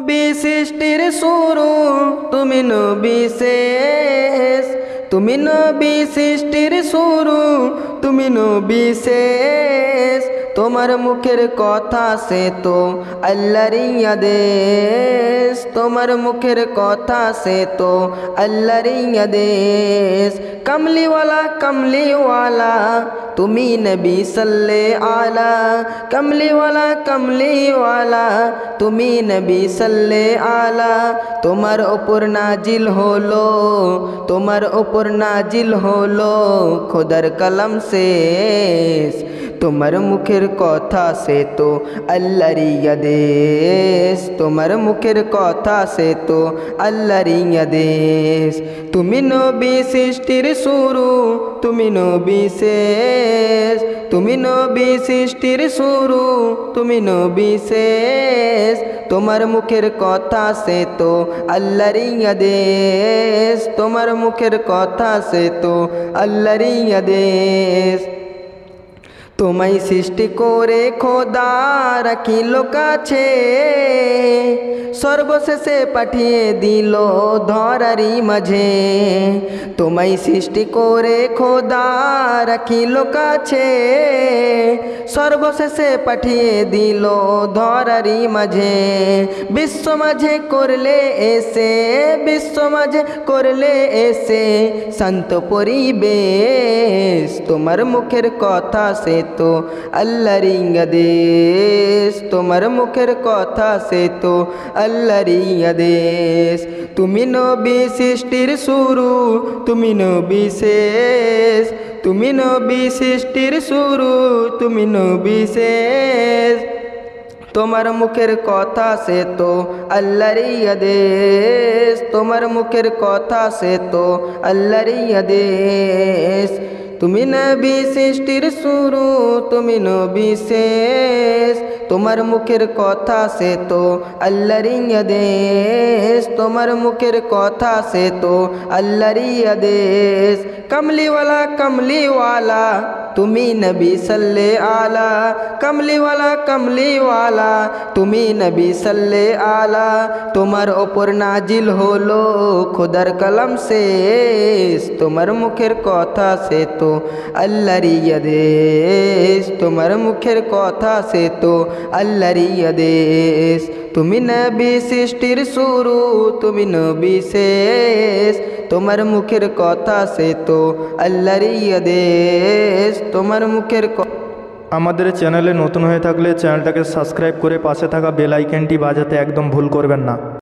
নবী সৃষ্টির শুরু, তুমি নবী শেষ। তুমি নবী সৃষ্টির শুরু, তুমি নবী শেষ। তোমার মুখের কথা সে তো আল্লাহর আদেশ। তোমার মুখের কথা সে তো আল্লাহর আদেশ। কমলিওয়ালা কমলিওয়ালা তুমি নবী সাল্লে আলা। কমলিওয়ালা কমলিওয়ালা তুমি নবী সাল্লে আলা। তোমার ওপর নাজিল হলো, তোমার ওপর নাজিল হলো খোদার কলম শেষ। তোমার মুখের কথা সে তো আল্লাহর আদেশ। তোমার মুখের কথা সে তো আল্লাহর আদেশ। তুমি নবী সৃষ্টির শুরু, তুমি নবী শেষ। তুমি নবী সৃষ্টির শুরু, তুমি নবী শেষ। তোমার মুখের কথা সে তো আল্লাহর আদেশ। তোমার মুখের কথা সে তো আল্লাহর আদেশ। তোমায় সৃষ্টি করে খোদা রাখিল কাছে, সর্বশেষে পাঠিয়ে দিল ধরারি মাঝে। তোমায় সৃষ্টি করে খোদা রাখিল কাছে, সর্বশেষে পাঠিয়ে দিল ধরারি মাঝে। বিশ্ব মাঝে করলে এসে, বিশ্ব মাঝে করলে এসে শান্ত পরিবেশ। তোমার মুখের কথা সে তো আল্লাহর আদেশ। তোমার মুখের কথা সে তো আল্লাহর আদেশ। তুমি নবী সৃষ্টির শুরু, তুমি নবী শেষ। তুমি নবী সৃষ্টির শুরু, তুমি নবী শেষ। তোমার মুখের কথা সে তো আল্লাহর আদেশ। তোমার মুখের কথা সে তো আল্লাহর আদেশ। তুমি নবী সৃষ্টির শুরু, তুমি নবী শেষ। তোমার মুখের কথা সে তো আল্লাহর আদেশ। তোমার মুখের কথা সে তো আল্লাহর আদেশ। কমলিওয়ালা কমলিওয়ালা তুমি নবী সাল্লে আলা। কমলিওয়ালা কমলিওয়ালা তুমি নবী সাল্লে আলা। তোমার ওপর নাজিল হলো খোদার কলম শেষ। তোমার মুখের কথা সে তো আল্লাহর আদেশ। তোমার মুখের কথা সে তো আল্লাহর আদেশ। তুমি নবী সৃষ্টির শুরু, তুমি নবী শেষ। তোমার মুখের কথা সে তো আল্লাহর আদেশ। তোমার মুখের আমাদের চ্যানেলে নতুন হয়ে থাকলে চ্যানেলটাকে সাবস্ক্রাইব করে পাশে থাকা বেল আইকনটি বাজাতে একদম ভুল করবেন না।